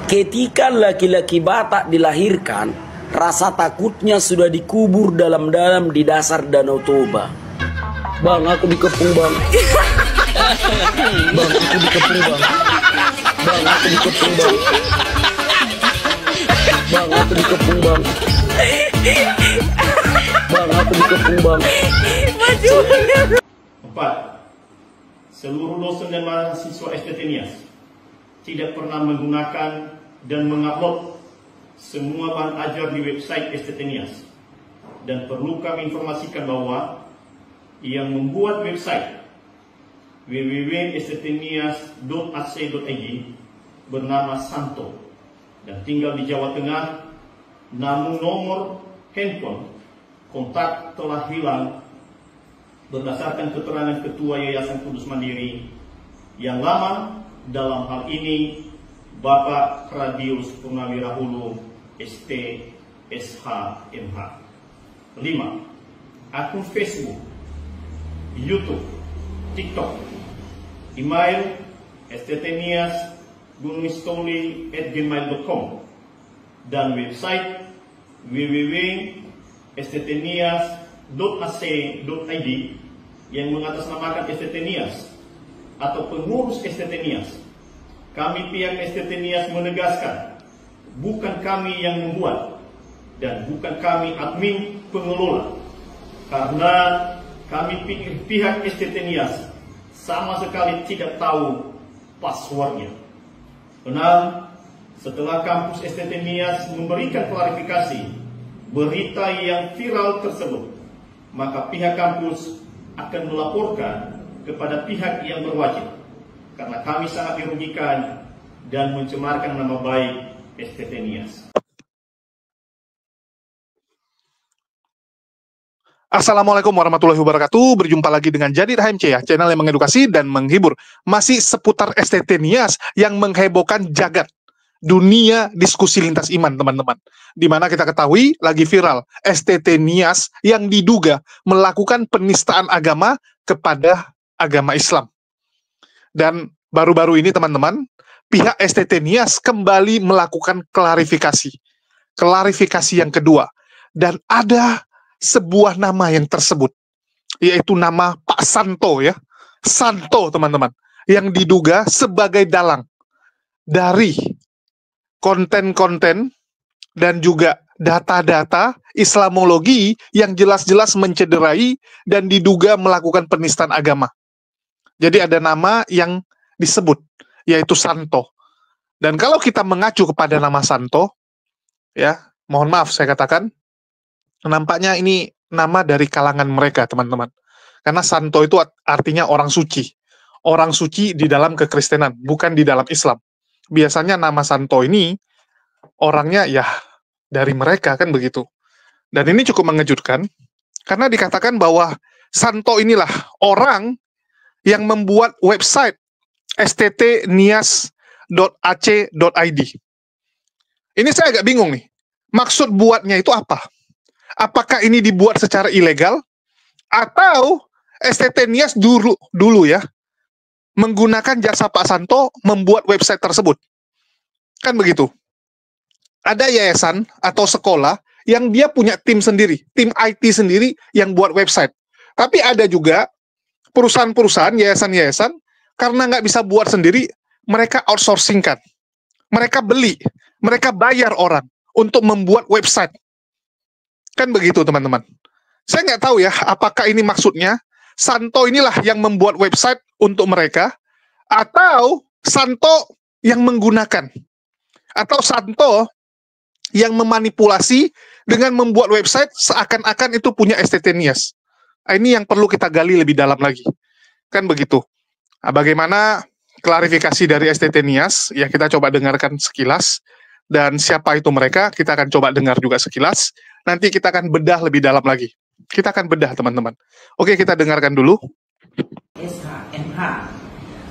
Ketika laki-laki Batak dilahirkan, rasa takutnya sudah dikubur dalam-dalam di dasar Danau Toba. Bang, aku dikepung bang. Bang, aku dikepung bang. Bang, aku dikepung bang. Bang, aku dikepung bang. Bang, aku dikepung bang. 4. Seluruh dosen dan mahasiswa STT Nias tidak pernah menggunakan dan mengupload semua bahan ajar di website STT Nias. Dan perlu kami informasikan bahwa yang membuat website www.sttnias.ac.id bernama Santo dan tinggal di Jawa Tengah, namun nomor handphone kontak telah hilang berdasarkan keterangan Ketua Yayasan Kudus Mandiri yang lama, dalam hal ini Bapak Radius Purnawirahulu ST SH.MH. 5. Akun Facebook, YouTube, TikTok, email sttnias@gmail.com dan website www.sttnias.ac.id yang mengatasnamakan STT Nias atau pengurus STT Nias. Kami pihak STT Nias menegaskan, bukan kami yang membuat dan bukan kami admin pengelola, karena kami pihak STT Nias sama sekali tidak tahu passwordnya. 6. Setelah kampus STT Nias memberikan klarifikasi berita yang viral tersebut, maka pihak kampus akan melaporkan kepada pihak yang berwajib, karena kami sangat dirugikan dan mencemarkan nama baik STT Nias. Assalamualaikum warahmatullahi wabarakatuh. Berjumpa lagi dengan Jadid HMC ya, channel yang mengedukasi dan menghibur. Masih seputar STT Nias yang menghebohkan jagat dunia diskusi lintas iman, teman-teman. Dimana kita ketahui lagi viral STT Nias yang diduga melakukan penistaan agama kepada agama Islam. Dan baru-baru ini teman-teman, pihak STT Nias kembali melakukan klarifikasi. Klarifikasi yang kedua. Dan ada sebuah nama yang tersebut, yaitu nama Pak Santo ya. Santo teman-teman, yang diduga sebagai dalang dari konten-konten dan juga data-data Islamologi yang jelas-jelas mencederai dan diduga melakukan penistaan agama. Jadi ada nama yang disebut, yaitu Santo. Dan kalau kita mengacu kepada nama Santo, ya, mohon maaf saya katakan, nampaknya ini nama dari kalangan mereka, teman-teman. Karena Santo itu artinya orang suci. Orang suci di dalam kekristenan, bukan di dalam Islam. Biasanya nama Santo ini, orangnya ya dari mereka, kan begitu. Dan ini cukup mengejutkan, karena dikatakan bahwa Santo inilah orang yang membuat website sttnias.ac.id. Ini saya agak bingung nih, maksud buatnya itu apa? Apakah ini dibuat secara ilegal atau STT Nias dulu ya menggunakan jasa Pak Santo membuat website tersebut? Kan begitu. Ada yayasan atau sekolah yang dia punya tim sendiri, tim IT sendiri yang buat website. Tapi ada juga perusahaan-perusahaan, yayasan-yayasan, karena nggak bisa buat sendiri, mereka outsourcingkan. Mereka beli, mereka bayar orang untuk membuat website. Kan begitu teman-teman. Saya nggak tahu ya, apakah ini maksudnya Santo inilah yang membuat website untuk mereka, atau Santo yang menggunakan, atau Santo yang memanipulasi dengan membuat website seakan-akan itu punya STT Nias. Ini yang perlu kita gali lebih dalam lagi. Kan begitu. Nah, bagaimana klarifikasi dari STT Nias? Ya, kita coba dengarkan sekilas. Dan siapa itu mereka, kita akan coba dengar juga sekilas. Nanti kita akan bedah lebih dalam lagi. Kita akan bedah, teman-teman. Oke, kita dengarkan dulu. SH.MH.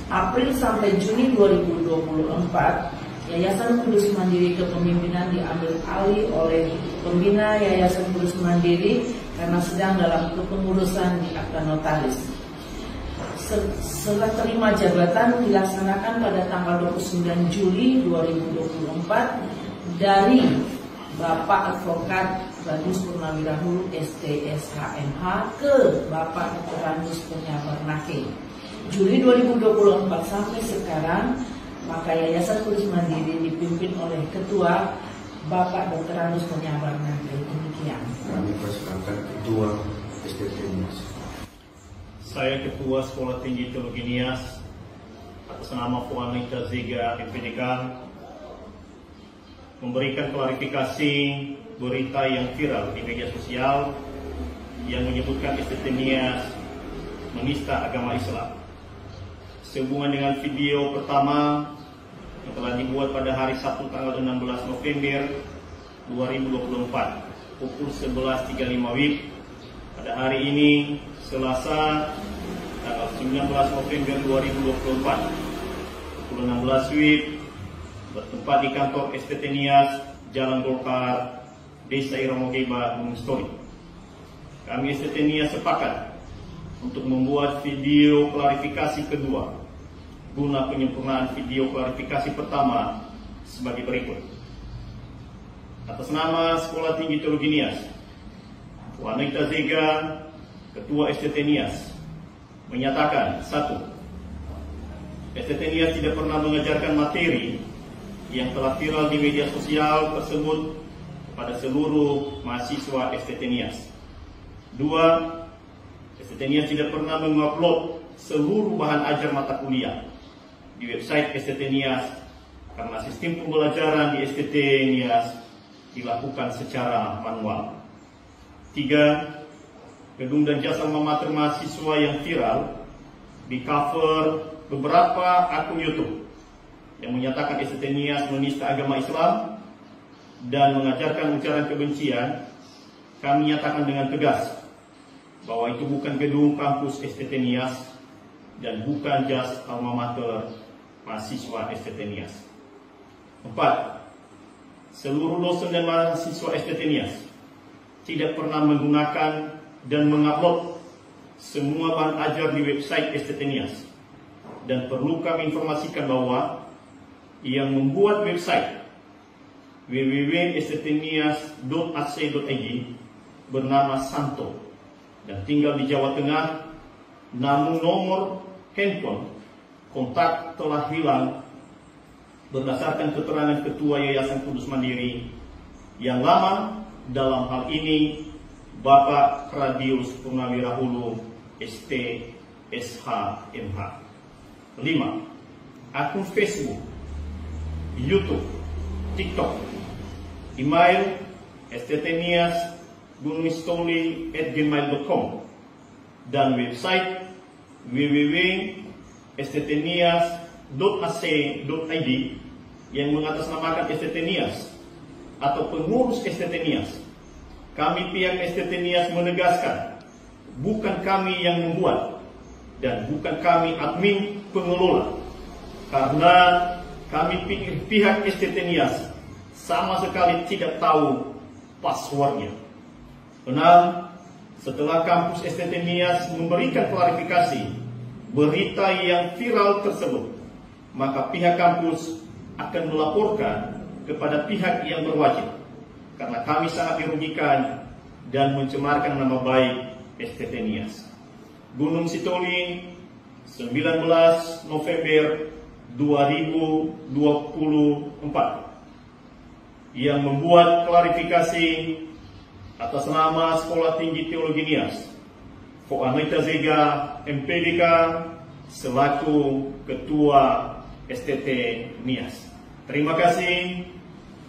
April sampai Juni 2024, Yayasan Kudus Mandiri Kepemimpinan diambil alih oleh pembina Yayasan Kudus Mandiri karena sedang dalam kepengurusan di akta notaris. serah terima jabatan dilaksanakan pada tanggal 29 Juli 2024 dari Bapak Advokat Bagus Purnawirahu STSHMH ke Bapak Dr. Randus Kurniabarnake. Juli 2024 sampai sekarang, maka Yayasan Kudus Mandiri dipimpin oleh Ketua Bapak Dr. Randus Kurniabarnake. Demikian. Kami persilakan Ketua STT Nias. Saya Ketua Sekolah Tinggi Teologi Nias atas nama Puan Anita Zega MPDK memberikan klarifikasi berita yang viral di media sosial yang menyebutkan STT Nias menista agama Islam. Sehubungan dengan video pertama yang telah dibuat pada hari Sabtu tanggal 16 November 2024 pukul 11.35 WIB. Pada hari ini Selasa tanggal 19 November 2024 pukul 16 WIB bertempat di kantor STT Nias, Jalan Golkar, Desa Irongogeba, Gunung Stori. Kami STT Nias sepakat untuk membuat video klarifikasi kedua guna penyempurnaan video klarifikasi pertama sebagai berikut. Atas nama Sekolah Tinggi Teologi Nias, Puan Anita Zega, Ketua STT Nias, menyatakan 1. STT Nias tidak pernah mengajarkan materi yang telah viral di media sosial tersebut kepada seluruh mahasiswa STT Nias. 2. STT Nias tidak pernah mengupload seluruh bahan ajar mata kuliah di website STT Nias karena sistem pembelajaran di STT Nias dilakukan secara manual. 3. Gedung dan jasa memater mahasiswa yang viral di cover beberapa akun YouTube yang menyatakan STT Nias menista agama Islam dan mengajarkan ujaran kebencian. Kami nyatakan dengan tegas bahwa itu bukan gedung kampus STT Nias dan bukan jas alma mater mahasiswa STT Nias. 4. Seluruh dosen dan mahasiswa STT Nias tidak pernah menggunakan dan mengupload semua bahan ajar di website STT Nias. Dan perlu kami informasikan bahwa yang membuat website www.sttnias.ac.id bernama Santo dan tinggal di Jawa Tengah, namun nomor handphone kontak telah hilang berdasarkan keterangan Ketua Yayasan Kudus Mandiri yang lama, dalam hal ini Bapak Radius Purnawirahulu ST SHMH. 5. Akun Facebook, YouTube, TikTok, email sttnias@gmail.com dan website www.sttnias.ac.id yang mengatasnamakan STT Nias atau pengurus STT Nias. Kami pihak STT Nias menegaskan, bukan kami yang membuat dan bukan kami admin pengelola, karena kami pihak STT Nias sama sekali tidak tahu passwordnya. 6. Setelah kampus STT Nias memberikan klarifikasi berita yang viral tersebut, maka pihak kampus akan melaporkan kepada pihak yang berwajib, karena kami sangat dirugikan dan mencemarkan nama baik STT Nias. Gunung Sitoli, 19 November 2024, yang membuat klarifikasi atas nama Sekolah Tinggi Teologi Nias, Puan Anita Zega MPDK selaku Ketua STT Nias. Terima kasih.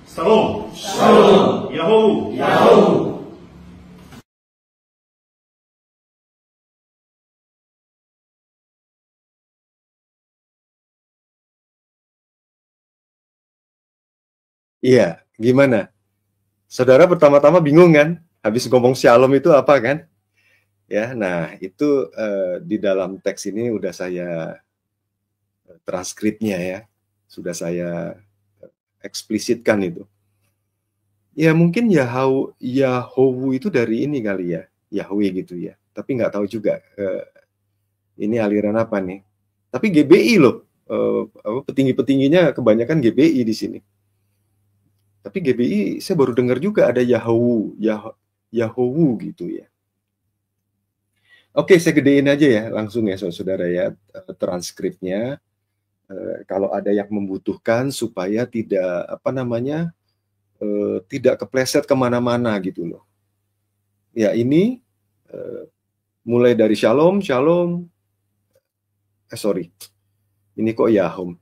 Salam. Salam. Yahoo. Yahoo. Iya, gimana? Saudara pertama-tama bingung kan? Habis ngomong shalom itu apa kan? Ya, nah itu di dalam teks ini udah saya transkripnya ya, sudah saya eksplisitkan itu. Ya mungkin Yahoo itu dari ini kali ya, Yahweh gitu ya. Tapi nggak tahu juga Ini aliran apa nih? Tapi GBI loh, petinggi-petingginya kebanyakan GBI di sini. Tapi GBI saya baru dengar juga ada Yahoo gitu ya. Oke, saya gedein aja ya langsung ya saudara ya transkripnya. Kalau ada yang membutuhkan supaya tidak tidak kepleset kemana-mana gitu loh. Ya ini mulai dari Shalom, ini kok Yahoo.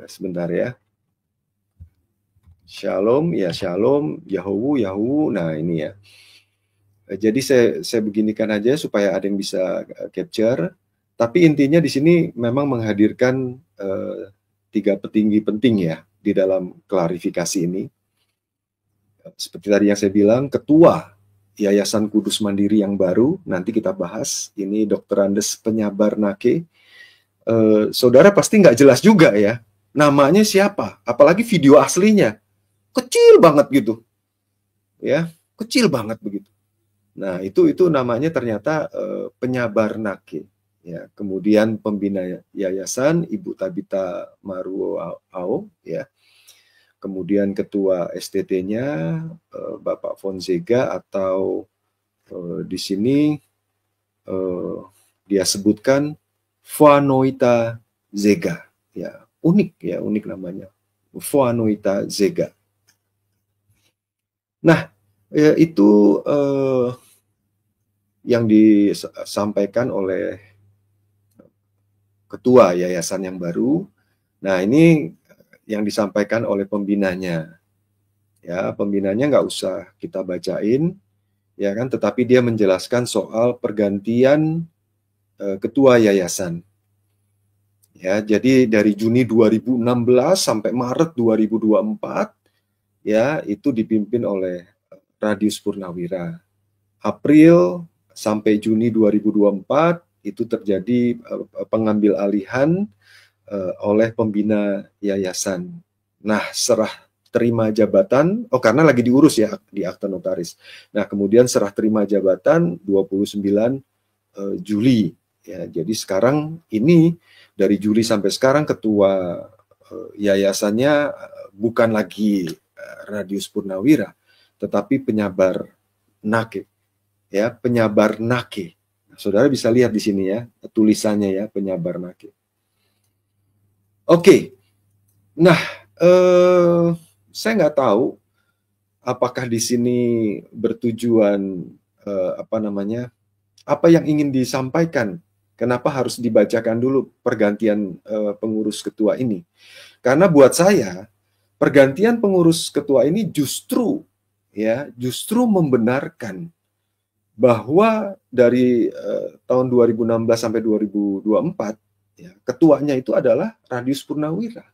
Sebentar ya. Shalom, Yahoo. Nah ini ya. Jadi saya beginikan aja supaya ada yang bisa capture. Tapi intinya di sini memang menghadirkan 3 petinggi penting ya di dalam klarifikasi ini. Seperti tadi yang saya bilang, Ketua Yayasan Kudus Mandiri yang baru, nanti kita bahas. Ini Dr. Andes Penyabarnake. Saudara pasti nggak jelas juga ya, namanya siapa, apalagi video aslinya kecil banget gitu, ya kecil banget begitu. Nah itu namanya ternyata Penyabarnake, ya. Kemudian pembina yayasan Ibu Tabita Maruao, ya. Kemudian ketua STT-nya Bapak Fonseca atau di sini dia sebutkan Fuanoita Zega, ya unik namanya, Fuanoita Zega. Nah itu yang disampaikan oleh ketua yayasan yang baru. Nah ini yang disampaikan oleh pembinanya, ya pembinanya nggak usah kita bacain, ya kan, tetapi dia menjelaskan soal pergantian ketua yayasan. Ya, jadi dari Juni 2016 sampai Maret 2024 ya itu dipimpin oleh Radius Purnawira. April sampai Juni 2024 itu terjadi pengambil alihan oleh pembina yayasan. Nah, serah terima jabatan, karena lagi diurus ya di akta notaris. Nah, kemudian serah terima jabatan 29 Juli. Ya, jadi sekarang ini dari Juli sampai sekarang ketua yayasannya bukan lagi Radius Purnawira, tetapi Penyabarnake. Ya, Penyabarnake. Nah, saudara bisa lihat di sini ya tulisannya ya, Penyabarnake. Oke. Nah, saya nggak tahu apakah di sini bertujuan apa yang ingin disampaikan. Kenapa harus dibacakan dulu pergantian pengurus ketua ini? Karena buat saya pergantian pengurus ketua ini justru membenarkan bahwa dari tahun 2016 sampai 2024 ya, ketuanya itu adalah Radius Purnawira,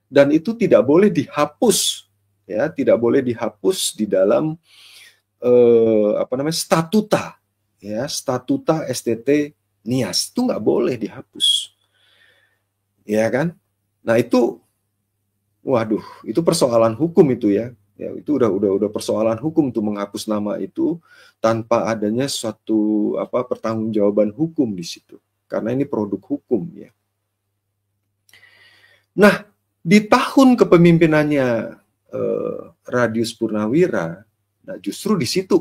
dan itu tidak boleh dihapus, ya, tidak boleh dihapus di dalam statuta, ya, statuta STT Nias itu nggak boleh dihapus, ya kan? Nah itu, waduh, itu persoalan hukum itu ya. Ya, itu udah persoalan hukum tuh menghapus nama itu tanpa adanya suatu pertanggungjawaban hukum di situ, karena ini produk hukum ya. Nah, di tahun kepemimpinannya Radius Purnawira, nah justru di situ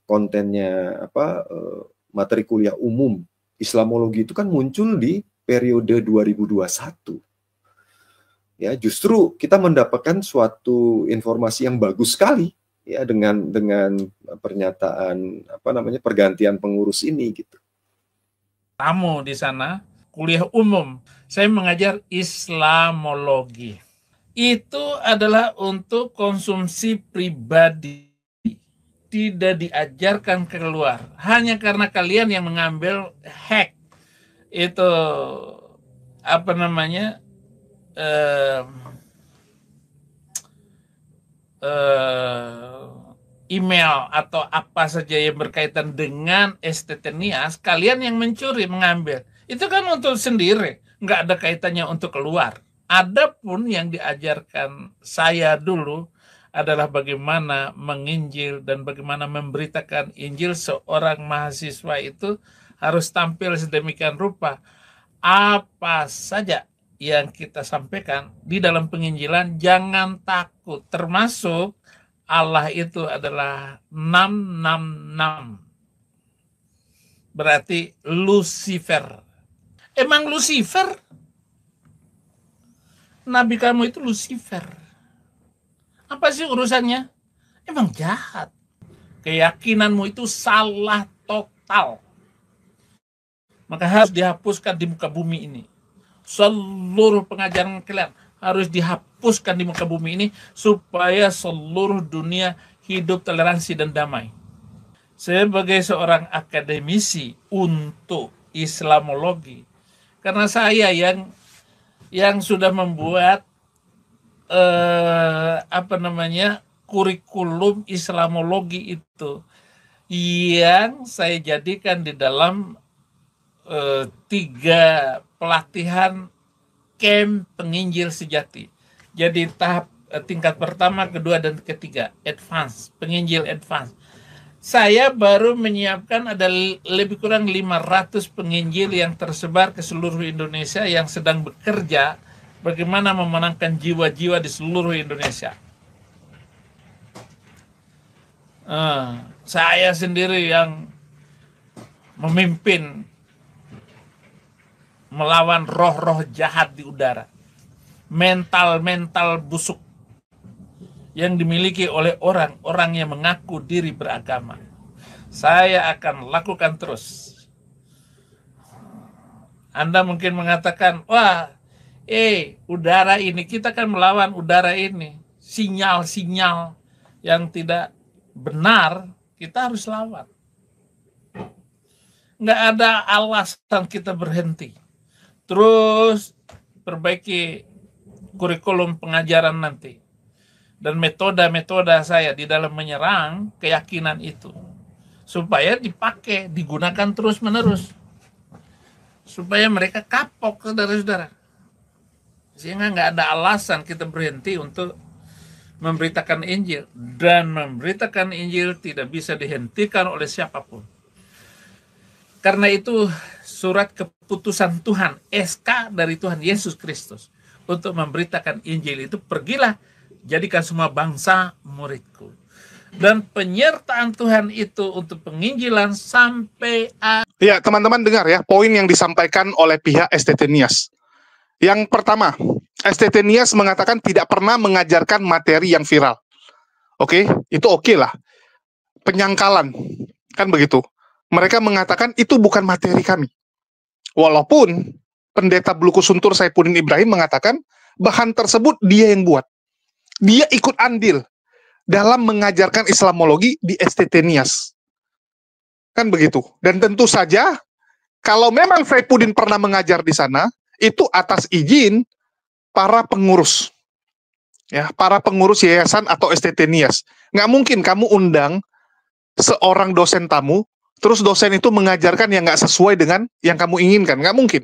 kontennya materi kuliah umum Islamologi itu kan muncul di periode 2021. Ya, justru kita mendapatkan suatu informasi yang bagus sekali ya dengan pernyataan pergantian pengurus ini gitu. Tamu di sana kuliah umum, saya mengajar Islamologi. Itu adalah untuk konsumsi pribadi, tidak diajarkan keluar. Hanya karena kalian yang mengambil hack itu email atau apa saja yang berkaitan dengan STT Nias, kalian yang mencuri, mengambil. Itu kan untuk sendiri, nggak ada kaitannya untuk keluar. Adapun yang diajarkan saya dulu adalah bagaimana menginjil dan bagaimana memberitakan Injil seorang mahasiswa itu harus tampil sedemikian rupa. Apa saja yang kita sampaikan di dalam penginjilan, jangan takut. Termasuk Allah itu adalah 666. Berarti Lucifer. Emang Lucifer? Nabi kamu itu Lucifer. Apa sih urusannya? Emang jahat. Keyakinanmu itu salah total. Maka harus dihapuskan di muka bumi ini. Seluruh pengajaran kalian harus dihapuskan di muka bumi ini supaya seluruh dunia hidup toleransi dan damai. Sebagai seorang akademisi untuk Islamologi, karena saya yang sudah membuat kurikulum Islamologi itu, yang saya jadikan di dalam 3 pelatihan camp penginjil sejati. Jadi tahap tingkat pertama, kedua, dan ketiga, advance, penginjil advance. Saya baru menyiapkan ada lebih kurang 500 penginjil yang tersebar ke seluruh Indonesia yang sedang bekerja bagaimana memenangkan jiwa-jiwa di seluruh Indonesia. Saya sendiri yang memimpin melawan roh-roh jahat di udara, mental-mental busuk yang dimiliki oleh orang-orang yang mengaku diri beragama. Saya akan lakukan terus. Anda mungkin mengatakan, wah, udara ini, kita kan melawan udara ini. Sinyal-sinyal yang tidak benar, kita harus lawan. Nggak ada alasan kita berhenti. Terus perbaiki kurikulum pengajaran nanti. Dan metode-metode saya di dalam menyerang keyakinan itu. Supaya dipakai, digunakan terus-menerus. Supaya mereka kapok, saudara-saudara. Sehingga nggak ada alasan kita berhenti untuk memberitakan Injil. Dan memberitakan Injil tidak bisa dihentikan oleh siapapun. Karena itu surat keputusan Tuhan, SK dari Tuhan Yesus Kristus. Untuk memberitakan Injil itu, pergilah, jadikan semua bangsa muridku. Dan penyertaan Tuhan itu untuk penginjilan sampai Ya, teman-teman dengar ya, poin yang disampaikan oleh pihak STT Nias. Yang pertama, STT Nias mengatakan tidak pernah mengajarkan materi yang viral. Oke, itu oke lah. Penyangkalan, kan begitu. Mereka mengatakan itu bukan materi kami. Walaupun pendeta Blukusuntur Saifuddin Ibrahim mengatakan bahan tersebut dia yang buat. Dia ikut andil dalam mengajarkan Islamologi di STT Nias. Kan begitu. Dan tentu saja, kalau memang Saifuddin pernah mengajar di sana, itu atas izin para pengurus. Ya, para pengurus yayasan atau STT Nias. Nggak mungkin kamu undang seorang dosen tamu, terus dosen itu mengajarkan yang nggak sesuai dengan yang kamu inginkan. Nggak mungkin.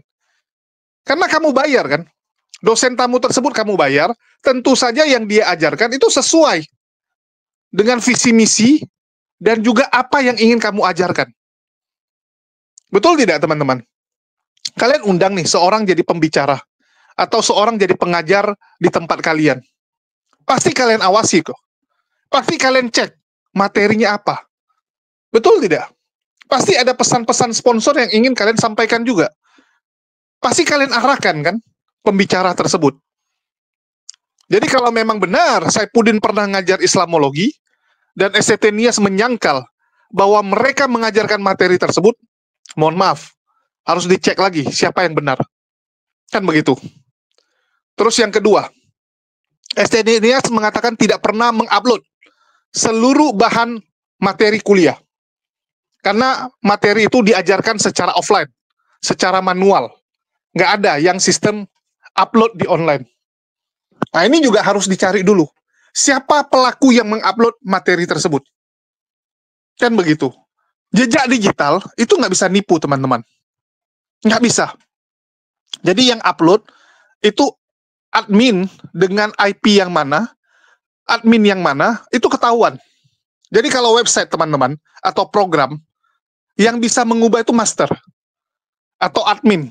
Karena kamu bayar kan. Dosen tamu tersebut kamu bayar, tentu saja yang dia ajarkan itu sesuai dengan visi misi dan juga apa yang ingin kamu ajarkan. Betul tidak, teman-teman? Kalian undang nih seorang jadi pembicara atau seorang jadi pengajar di tempat kalian. Pasti kalian awasi kok. Pasti kalian cek materinya apa. Betul tidak? Pasti ada pesan-pesan sponsor yang ingin kalian sampaikan juga. Pasti kalian arahkan kan pembicara tersebut. Jadi kalau memang benar Saifuddin pernah ngajar Islamologi dan STT Nias menyangkal bahwa mereka mengajarkan materi tersebut, mohon maaf, harus dicek lagi siapa yang benar. Kan begitu. Terus yang kedua, STT Nias mengatakan tidak pernah mengupload seluruh bahan materi kuliah. Karena materi itu diajarkan secara offline, secara manual. Nggak ada yang sistem upload di online. Nah, ini juga harus dicari dulu. Siapa pelaku yang mengupload materi tersebut? Kan begitu. Jejak digital itu nggak bisa nipu, teman-teman. Nggak bisa. Jadi yang upload itu admin dengan IP yang mana, admin yang mana, itu ketahuan. Jadi kalau website, teman-teman, atau program, yang bisa mengubah itu master atau admin.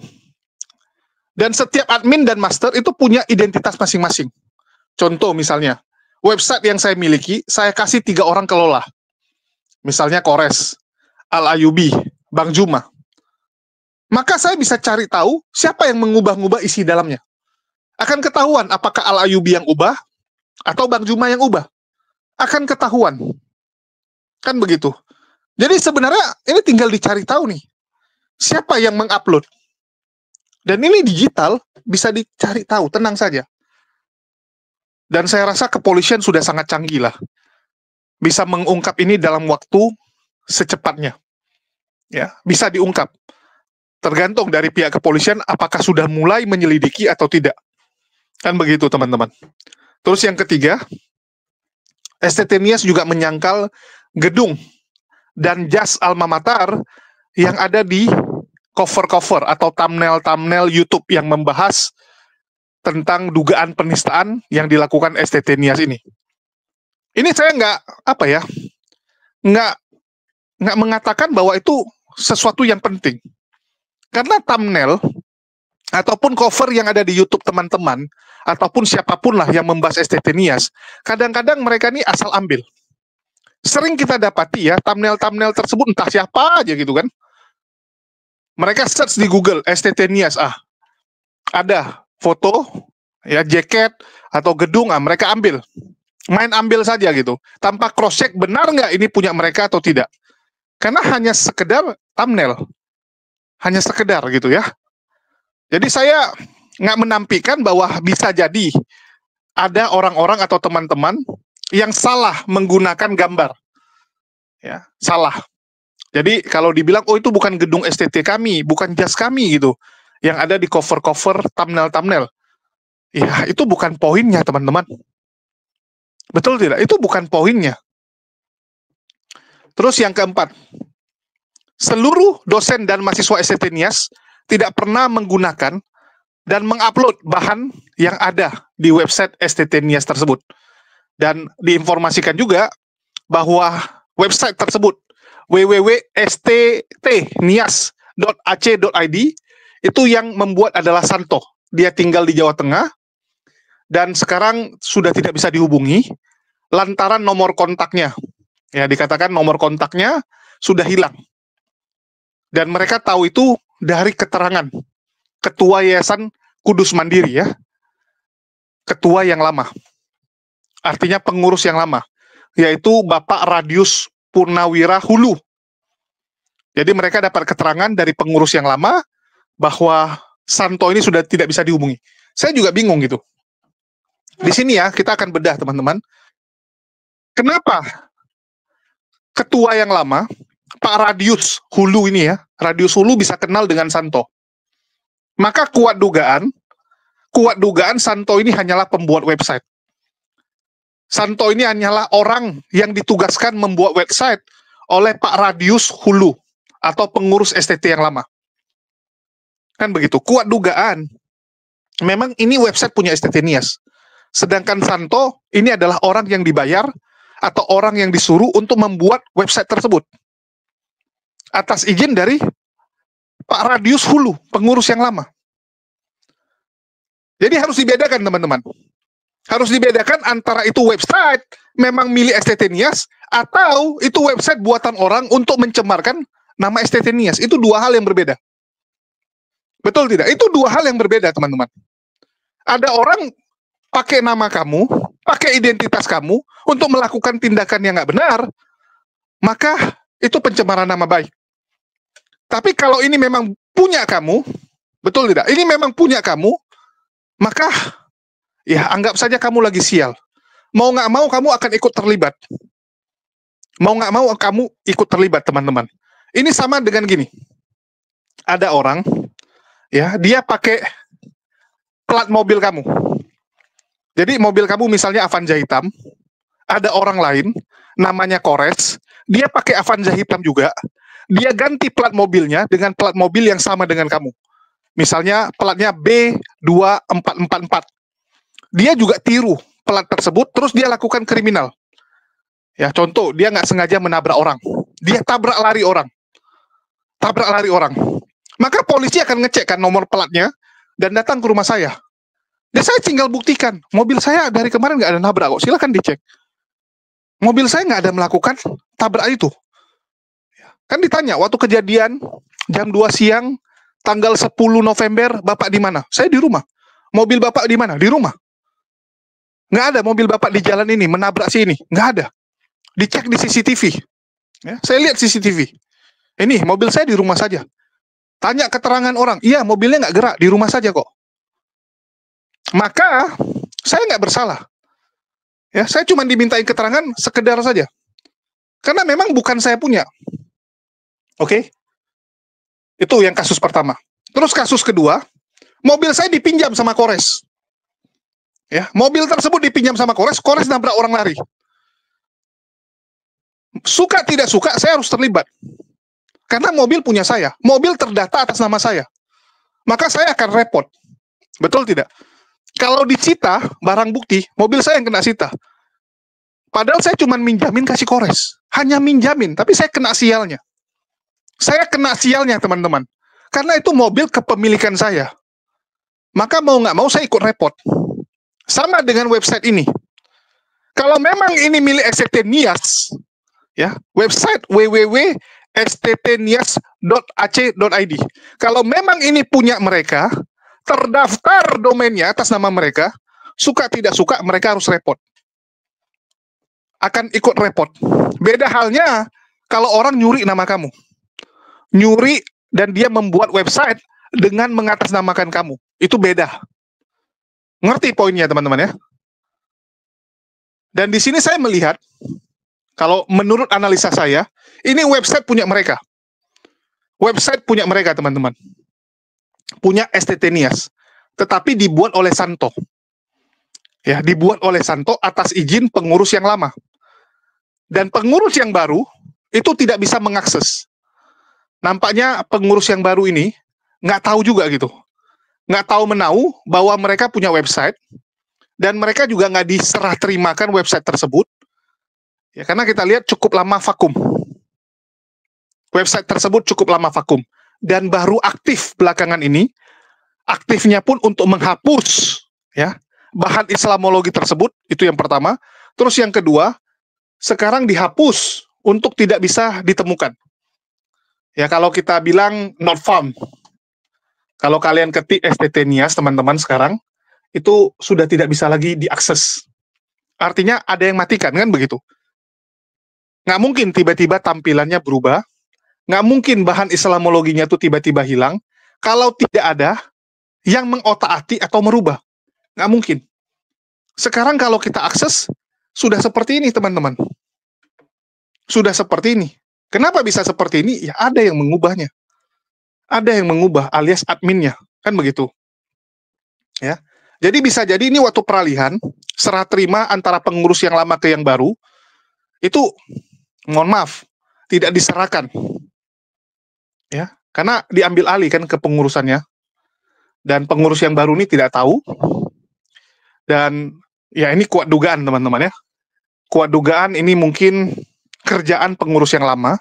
Dan setiap admin dan master itu punya identitas masing-masing. Contoh misalnya, website yang saya miliki, saya kasih 3 orang kelola. Misalnya Kores, Al-Ayubi, Bang Juma. Maka saya bisa cari tahu siapa yang mengubah-ubah isi dalamnya. Akan ketahuan apakah Al-Ayubi yang ubah atau Bang Juma yang ubah. Akan ketahuan. Kan begitu. Jadi sebenarnya ini tinggal dicari tahu nih. Siapa yang mengupload. Dan ini digital, bisa dicari tahu, tenang saja. Dan saya rasa kepolisian sudah sangat canggih lah. Bisa mengungkap ini dalam waktu secepatnya. Ya, bisa diungkap. Tergantung dari pihak kepolisian apakah sudah mulai menyelidiki atau tidak. Kan begitu, teman-teman. Terus yang ketiga, STT Nias juga menyangkal gedung dan jas alma mater yang ada di cover-cover atau thumbnail-thumbnail YouTube yang membahas tentang dugaan penistaan yang dilakukan STT Nias ini. Ini saya nggak mengatakan bahwa itu sesuatu yang penting. Karena thumbnail ataupun cover yang ada di YouTube teman-teman, ataupun siapapun lah yang membahas STT Nias, kadang-kadang mereka ini asal ambil. Sering kita dapati ya, thumbnail-thumbnail tersebut entah siapa aja gitu kan. Mereka search di Google, STT Nias, ada foto, ya jaket, atau gedung, mereka ambil. Main ambil saja gitu. Tanpa cross-check benar nggak ini punya mereka atau tidak. Karena hanya sekedar thumbnail. Hanya sekedar gitu ya. Jadi saya nggak menampilkan bahwa bisa jadi ada orang-orang atau teman-teman yang salah menggunakan gambar. Ya, salah. Jadi kalau dibilang, oh itu bukan gedung STT kami, bukan jas kami gitu, yang ada di cover-cover thumbnail-thumbnail. Ya, itu bukan poinnya, teman-teman. Betul tidak? Itu bukan poinnya. Terus yang keempat, seluruh dosen dan mahasiswa STT Nias tidak pernah menggunakan dan mengupload bahan yang ada di website STT Nias tersebut. Dan diinformasikan juga bahwa website tersebut www.sttnias.ac.id itu yang membuat adalah Santo. Dia tinggal di Jawa Tengah dan sekarang sudah tidak bisa dihubungi lantaran nomor kontaknya. Ya, dikatakan nomor kontaknya sudah hilang. Dan mereka tahu itu dari keterangan Ketua Yayasan Kudus Mandiri ya. Ketua yang lama. Artinya pengurus yang lama, yaitu Bapak Radius Purnawira Hulu. Jadi mereka dapat keterangan dari pengurus yang lama bahwa Santo ini sudah tidak bisa dihubungi. Saya juga bingung gitu. Di sini ya kita akan bedah teman-teman. Kenapa ketua yang lama Pak Radius Hulu ini ya, Radius Hulu bisa kenal dengan Santo? Maka kuat dugaan Santo ini hanyalah pembuat website. Santo ini hanyalah orang yang ditugaskan membuat website oleh Pak Radius Hulu atau pengurus STT yang lama. Kan begitu, kuat dugaan. Memang ini website punya STT Nias. Sedangkan Santo ini adalah orang yang dibayar atau orang yang disuruh untuk membuat website tersebut. Atas izin dari Pak Radius Hulu, pengurus yang lama. Jadi harus dibedakan teman-teman. Harus dibedakan antara itu website memang milik STT Nias atau itu website buatan orang untuk mencemarkan nama STT Nias. Itu dua hal yang berbeda. Betul tidak? Itu dua hal yang berbeda, teman-teman. Ada orang pakai nama kamu, pakai identitas kamu untuk melakukan tindakan yang nggak benar, maka itu pencemaran nama baik. Tapi kalau ini memang punya kamu, betul tidak? Ini memang punya kamu, maka ya anggap saja kamu lagi sial. Mau nggak mau kamu akan ikut terlibat. Mau nggak mau kamu ikut terlibat, teman-teman. Ini sama dengan gini. Ada orang, ya dia pakai plat mobil kamu. Jadi mobil kamu misalnya Avanza hitam, ada orang lain, namanya Kores, dia pakai Avanza hitam juga, dia ganti plat mobilnya dengan plat mobil yang sama dengan kamu. Misalnya platnya B2444. Dia juga tiru plat tersebut, terus dia lakukan kriminal. Ya, contoh, dia nggak sengaja menabrak orang. Dia tabrak lari orang. tabrak lari orang. Maka polisi akan ngecek kan nomor platnya dan datang ke rumah saya. Dan saya tinggal buktikan, mobil saya dari kemarin nggak ada nabrak kok, silakan dicek. Mobil saya nggak ada melakukan tabrak itu. Kan ditanya, waktu kejadian jam 2 siang, tanggal 10 November, Bapak di mana? Saya di rumah. Mobil Bapak di mana? Di rumah. Nggak ada mobil Bapak di jalan ini, menabrak sini. Nggak ada. Dicek di CCTV. Ya, saya lihat CCTV. Ini, mobil saya di rumah saja. Tanya keterangan orang, iya mobilnya nggak gerak, di rumah saja kok. Maka, saya nggak bersalah. Ya, saya cuma dimintain keterangan sekedar saja. Karena memang bukan saya punya. Oke? Itu yang kasus pertama. Terus kasus kedua, mobil saya dipinjam sama Kores. Ya, mobil tersebut dipinjam sama Kores nabrak orang lari. Suka tidak suka, saya harus terlibat. Karena mobil punya saya. Mobil terdata atas nama saya. Maka saya akan repot. Betul tidak? Kalau disita barang bukti, mobil saya yang kena sita. Padahal saya cuma minjamin kasih Kores. Hanya minjamin, tapi saya kena sialnya. Saya kena sialnya, teman-teman. Karena itu mobil kepemilikan saya. Maka mau nggak mau saya ikut repot. Sama dengan website ini. Kalau memang ini milik STT Nias, ya, website www.sttnias.ac.id. Kalau memang ini punya mereka, terdaftar domainnya atas nama mereka, suka tidak suka mereka harus repot. Akan ikut repot. Beda halnya kalau orang nyuri nama kamu. Nyuri dan dia membuat website dengan mengatasnamakan kamu. Itu beda. Ngerti poinnya teman-teman ya? Dan di sini saya melihat, kalau menurut analisa saya, ini website punya mereka. Website punya mereka teman-teman. Punya STT Nias. Tetapi dibuat oleh Santo. Ya, dibuat oleh Santo atas izin pengurus yang lama. Dan pengurus yang baru itu tidak bisa mengakses. Nampaknya pengurus yang baru ini nggak tahu juga gitu. Nggak tahu menahu bahwa mereka punya website dan mereka juga nggak diserah terimakan website tersebut. Ya, karena kita lihat cukup lama vakum. Website tersebut cukup lama vakum dan baru aktif belakangan ini. Aktifnya pun untuk menghapus ya bahan Islamologi tersebut, itu yang pertama. Terus yang kedua, sekarang dihapus untuk tidak bisa ditemukan. Ya, kalau kita bilang not found. Kalau kalian ketik STT Nias, teman-teman sekarang, itu sudah tidak bisa lagi diakses. Artinya ada yang matikan, kan begitu? Nggak mungkin tiba-tiba tampilannya berubah, nggak mungkin bahan Islamologinya itu tiba-tiba hilang, kalau tidak ada yang mengotak-atik atau merubah. Nggak mungkin. Sekarang kalau kita akses, sudah seperti ini, teman-teman. Sudah seperti ini. Kenapa bisa seperti ini? Ya ada yang mengubahnya. Ada yang mengubah alias adminnya. Kan begitu. Ya. Jadi bisa jadi ini waktu peralihan, serah terima antara pengurus yang lama ke yang baru, itu, mohon maaf, tidak diserahkan. Ya, karena diambil alih kan kepengurusannya. Dan pengurus yang baru ini tidak tahu. Dan ya ini kuat dugaan teman-teman ya. Kuat dugaan ini mungkin kerjaan pengurus yang lama,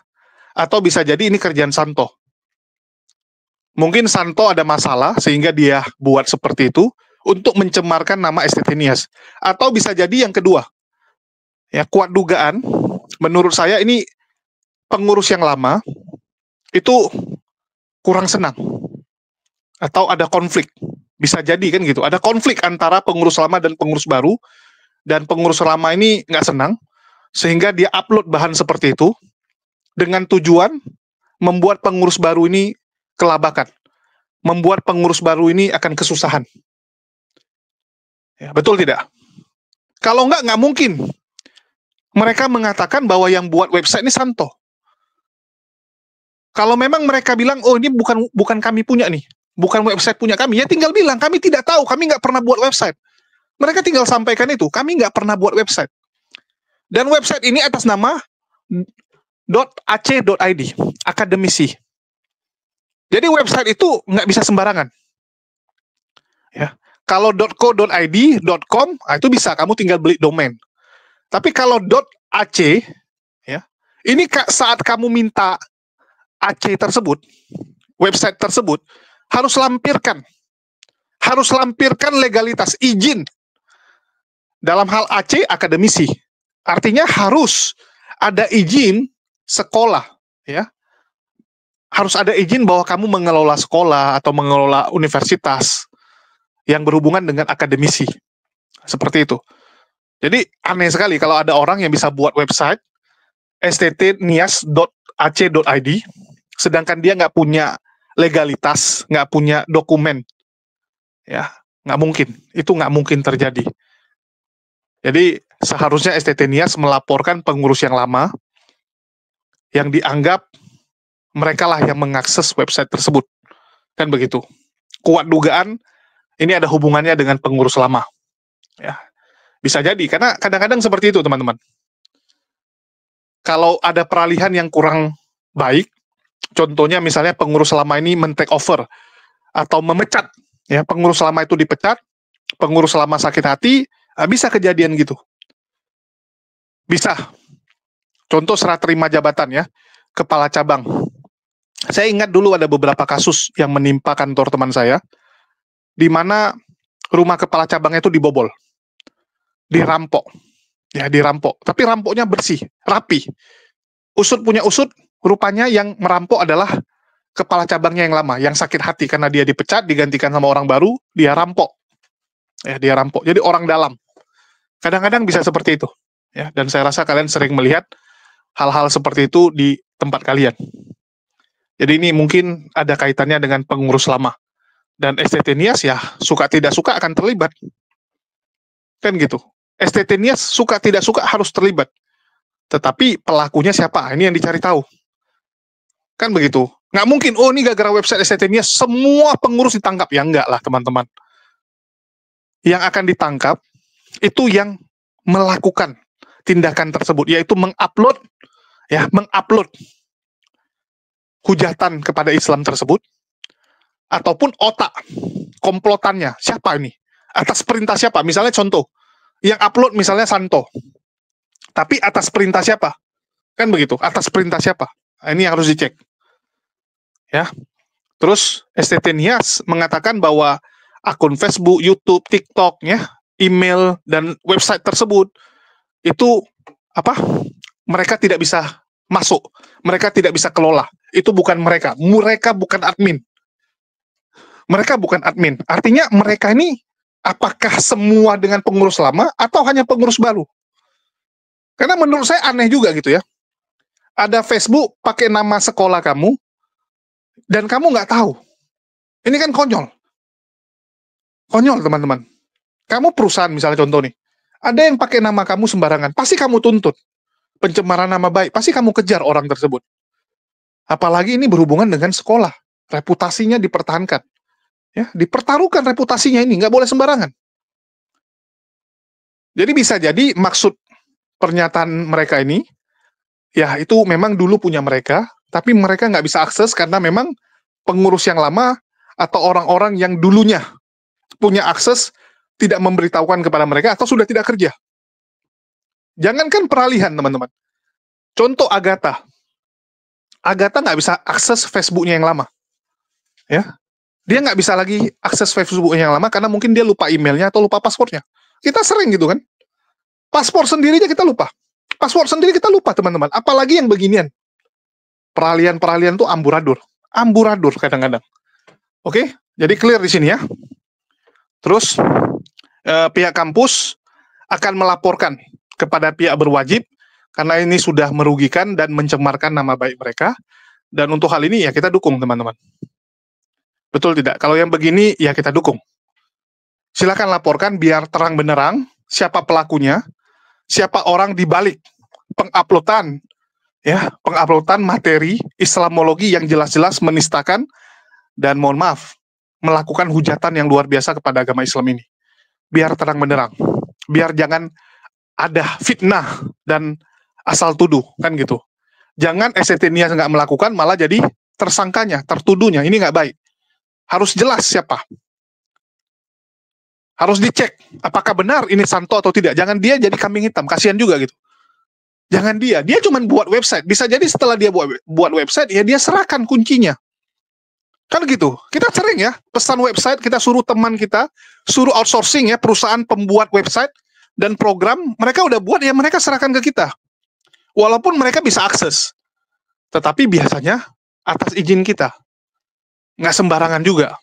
atau bisa jadi ini kerjaan Santo. Mungkin Santo ada masalah sehingga dia buat seperti itu untuk mencemarkan nama STT Nias. Atau bisa jadi yang kedua. Ya, kuat dugaan, menurut saya ini pengurus yang lama itu kurang senang. Atau ada konflik. Bisa jadi kan gitu. Ada konflik antara pengurus lama dan pengurus baru. Dan pengurus lama ini nggak senang. Sehingga dia upload bahan seperti itu. Dengan tujuan membuat pengurus baru ini kelabakan. Membuat pengurus baru ini akan kesusahan. Ya, betul tidak? Kalau nggak mungkin. Mereka mengatakan bahwa yang buat website ini Santo. Kalau memang mereka bilang, oh ini bukan kami punya nih. Bukan website punya kami. Ya tinggal bilang, kami tidak tahu. Kami nggak pernah buat website. Mereka tinggal sampaikan itu. Kami nggak pernah buat website. Dan website ini atas nama .ac.id, akademisi. Jadi website itu nggak bisa sembarangan. Ya, kalau .co.id, .com, itu bisa, kamu tinggal beli domain. Tapi kalau .ac, ya, ini saat kamu minta AC tersebut, website tersebut harus lampirkan legalitas izin. Dalam hal AC, akademisi, artinya harus ada izin sekolah, ya. Harus ada izin bahwa kamu mengelola sekolah atau mengelola universitas yang berhubungan dengan akademisi. Seperti itu. Jadi aneh sekali kalau ada orang yang bisa buat website sttnias.ac.id sedangkan dia nggak punya legalitas, nggak punya dokumen. Ya, nggak mungkin. Itu nggak mungkin terjadi. Jadi seharusnya STT Nias melaporkan pengurus yang lama yang dianggap mereka lah yang mengakses website tersebut. Kan begitu. Kuat dugaan ini ada hubungannya dengan pengurus lama. Ya. Bisa jadi, karena kadang-kadang seperti itu teman-teman. Kalau ada peralihan yang kurang baik, contohnya misalnya pengurus lama ini men-take over atau memecat, ya, pengurus lama itu dipecat, pengurus lama sakit hati, bisa kejadian gitu. Bisa. Contoh serah terima jabatan, ya, kepala cabang. Saya ingat dulu ada beberapa kasus yang menimpa kantor teman saya, di mana rumah kepala cabangnya itu dibobol, dirampok, ya, dirampok. Tapi rampoknya bersih, rapi. Usut punya usut, rupanya yang merampok adalah kepala cabangnya yang lama, yang sakit hati karena dia dipecat, digantikan sama orang baru, dia rampok. Ya, dia rampok. Jadi orang dalam. Kadang-kadang bisa seperti itu. Ya, dan saya rasa kalian sering melihat hal-hal seperti itu di tempat kalian. Jadi ini mungkin ada kaitannya dengan pengurus lama. Dan STT Nias ya suka tidak suka akan terlibat. Kan gitu. STT Nias suka tidak suka harus terlibat. Tetapi pelakunya siapa? Ini yang dicari tahu. Kan begitu. Nggak mungkin, oh ini gara-gara website STT Nias semua pengurus ditangkap. Ya enggak lah teman-teman. Yang akan ditangkap itu yang melakukan tindakan tersebut, yaitu mengupload hujatan kepada Islam tersebut, ataupun otak komplotannya. Siapa ini? Atas perintah siapa? Misalnya contoh, yang upload misalnya Santo, tapi atas perintah siapa? Kan begitu, atas perintah siapa? Nah, ini yang harus dicek. Ya. Terus STT Nias mengatakan bahwa akun Facebook, YouTube, TikTok, ya, email dan website tersebut itu mereka tidak bisa masuk, mereka tidak bisa kelola. Itu bukan mereka bukan admin. Mereka bukan admin. Artinya mereka ini apakah semua dengan pengurus lama atau hanya pengurus baru? Karena menurut saya aneh juga gitu ya. Ada Facebook pakai nama sekolah kamu dan kamu nggak tahu. Ini kan konyol. Konyol teman-teman. Kamu perusahaan misalnya contoh nih, ada yang pakai nama kamu sembarangan, pasti kamu tuntut. Pencemaran nama baik, pasti kamu kejar orang tersebut. Apalagi ini berhubungan dengan sekolah, reputasinya dipertahankan. Ya, dipertaruhkan reputasinya ini, nggak boleh sembarangan. Jadi bisa jadi maksud pernyataan mereka ini, ya itu memang dulu punya mereka, tapi mereka nggak bisa akses karena memang pengurus yang lama atau orang-orang yang dulunya punya akses tidak memberitahukan kepada mereka atau sudah tidak kerja. Jangankan peralihan, teman-teman. Contoh Agatha. Agatha nggak bisa akses Facebooknya yang lama. Ya, dia nggak bisa lagi akses Facebooknya yang lama karena mungkin dia lupa emailnya atau lupa passwordnya. Kita sering gitu kan. Paspor sendiri aja kita lupa. Password sendiri kita lupa, teman-teman. Apalagi yang beginian. Peralihan-peralihan tuh amburadul. Amburadul kadang-kadang. Oke, jadi clear di sini ya. Terus pihak kampus akan melaporkan kepada pihak berwajib karena ini sudah merugikan dan mencemarkan nama baik mereka. Dan untuk hal ini ya kita dukung, teman-teman. Betul tidak? Kalau yang begini ya kita dukung. Silakan laporkan biar terang benderang siapa pelakunya, siapa orang di balik penguploadan materi Islamologi yang jelas-jelas menistakan dan mohon maaf melakukan hujatan yang luar biasa kepada agama Islam ini. Biar terang benderang. Biar jangan ada fitnah dan asal tuduh, kan gitu. Jangan STT Nias nggak melakukan, malah jadi tersangkanya, tertuduhnya. Ini nggak baik. Harus jelas siapa. Harus dicek apakah benar ini Santo atau tidak. Jangan dia jadi kambing hitam, kasihan juga gitu. Jangan dia cuma buat website. Bisa jadi setelah dia buat website, ya dia serahkan kuncinya. Kan gitu. Kita sering ya, pesan website, kita suruh teman kita, suruh outsourcing ya, perusahaan pembuat website dan program, mereka udah buat ya, mereka serahkan ke kita. Walaupun mereka bisa akses. Tetapi biasanya atas izin kita. Nggak sembarangan juga.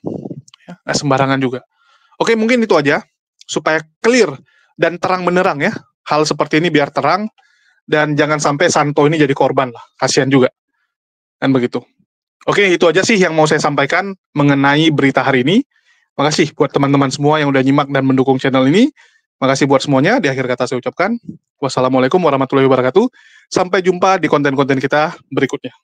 Ya, nggak sembarangan juga. Oke, mungkin itu aja. Supaya clear dan terang benerang ya. Hal seperti ini biar terang. Dan jangan sampai Santo ini jadi korban lah. Kasihan juga. Dan begitu. Oke, itu aja sih yang mau saya sampaikan mengenai berita hari ini. Makasih buat teman-teman semua yang udah nyimak dan mendukung channel ini. Makasih buat semuanya. Di akhir kata saya ucapkan, wassalamualaikum warahmatullahi wabarakatuh. Sampai jumpa di konten-konten kita berikutnya.